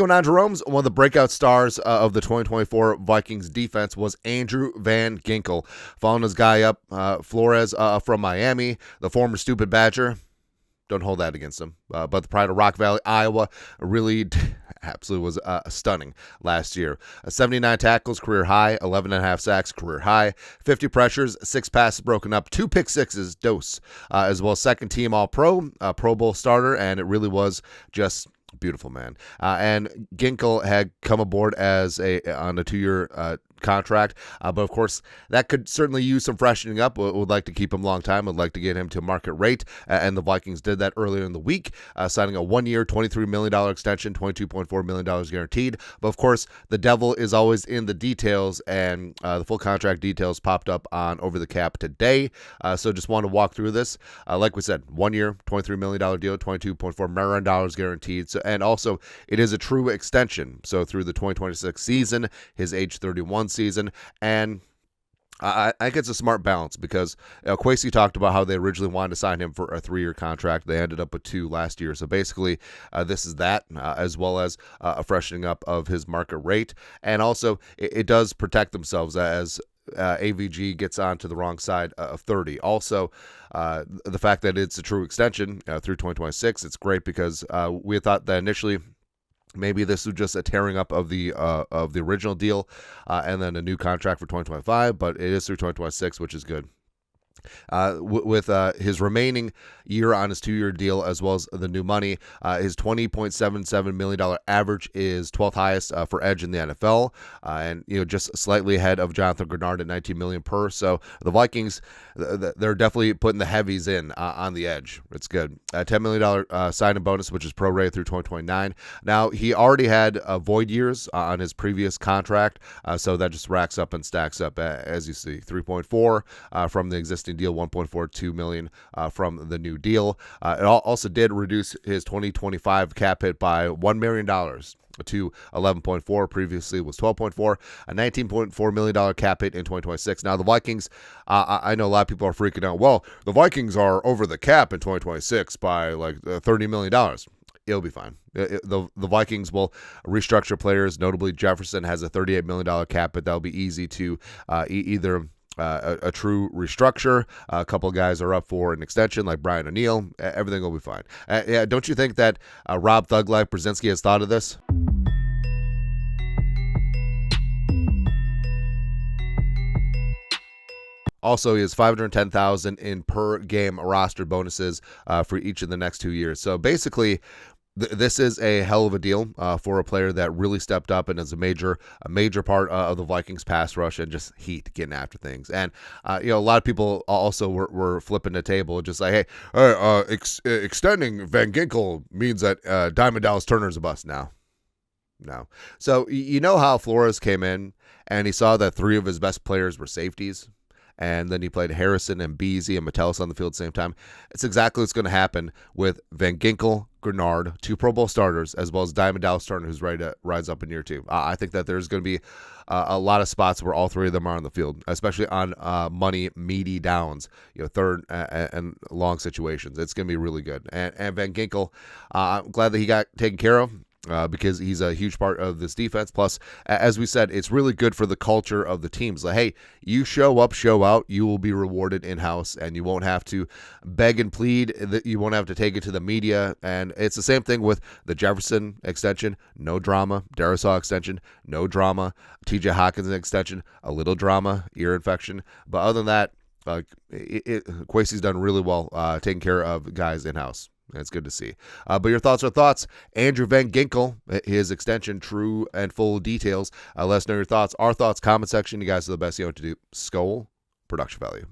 going on, Jerome's? One of the breakout stars of the 2024 Vikings defense was Andrew Van Ginkel. Following his guy up, Flores from Miami, the former stupid Badger. Don't hold that against him. But the pride of Rock Valley, Iowa, really absolutely was stunning last year. 79 tackles, career high. 11.5 sacks, career high. 50 pressures, 6 passes broken up, 2 pick sixes, dose, as well as second team All-Pro, Pro Bowl starter, and it really was just beautiful, man. And Ginkel had come aboard as on a 2-year contract, but of course that could certainly use some freshening up. Would like to keep him a long time. Would like to get him to market rate, and the Vikings did that earlier in the week, signing a 1-year, $23 million extension, $22.4 million guaranteed. But of course, the devil is always in the details, and the full contract details popped up on Over the Cap today. So just want to walk through this. Like we said, 1-year, $23 million deal, $22.4 million guaranteed. So, and also, it is a true extension. So through the 2026 season, his age 31 season, and I think it's a smart balance because Kwesi talked about how they originally wanted to sign him for a 3-year contract. They ended up with 2 last year. So basically, this is that, as well as a freshening up of his market rate. And also, it does protect themselves as AVG gets on to the wrong side of 30. Also, the fact that it's a true extension through 2026, it's great because we thought that initially maybe this was just a tearing up of the original deal and then a new contract for 2025, but it is through 2026, which is good. With his remaining year on his 2-year deal, as well as the new money, his $20.77 million average is 12th highest for edge in the NFL, and just slightly ahead of Jonathan Grenard at $19 million per. So the Vikings, they're definitely putting the heavies in on the edge. It's good. $10 million signing bonus, which is prorated through 2029. Now he already had void years on his previous contract, so that just racks up and stacks up. As you see, 3.4 from the existing deal, 1.42 million from the new deal. It also did reduce his 2025 cap hit by $1 million to 11.4. Previously was 12.4. A $19.4 million cap hit in 2026. Now the Vikings, I know a lot of people are freaking out. Well, the Vikings are over the cap in 2026 by like $30 million. It'll be fine. The Vikings will restructure players. Notably, Jefferson has a $38 million cap hit. That'll be easy to either a true restructure. A couple of guys are up for an extension, like Brian O'Neill. Everything will be fine. Yeah, don't you think that Rob Thug Life Brzezinski has thought of this? Also, he has $510,000 in per game roster bonuses for each of the next 2 years. So basically, this is a hell of a deal for a player that really stepped up and is a major part of the Vikings pass rush and just heat getting after things. And a lot of people also were flipping the table, just like, hey, extending Van Ginkel means that Diamond Dallas Turner's a bust now. No. So you know how Flores came in and he saw that 3 of his best players were safeties, and then he played Harrison and Beasley and Metellus on the field at the same time. It's exactly what's going to happen with Van Ginkel, Grenard, 2 Pro Bowl starters, as well as Diamond Dallas Turner, who's ready to rise up in year 2. I think that there's going to be a lot of spots where all 3 of them are on the field, especially on money, meaty downs, third and long situations. It's going to be really good. And Van Ginkel, I'm glad that he got taken care of. Because he's a huge part of this defense. Plus, as we said, it's really good for the culture of the teams. Like, hey, you show up, show out, you will be rewarded in-house, and you won't have to beg and plead. You won't have to take it to the media. And it's the same thing with the Jefferson extension, no drama. Darisaw extension, no drama. TJ Hawkins extension, a little drama, ear infection. But other than that, Kwesi's done really well taking care of guys in-house. It's good to see. But your thoughts are thoughts. Andrew Van Ginkel, his extension, true and full details. Let us know your thoughts. Our thoughts, comment section. You guys are the best. You know what to do. Skol, production value.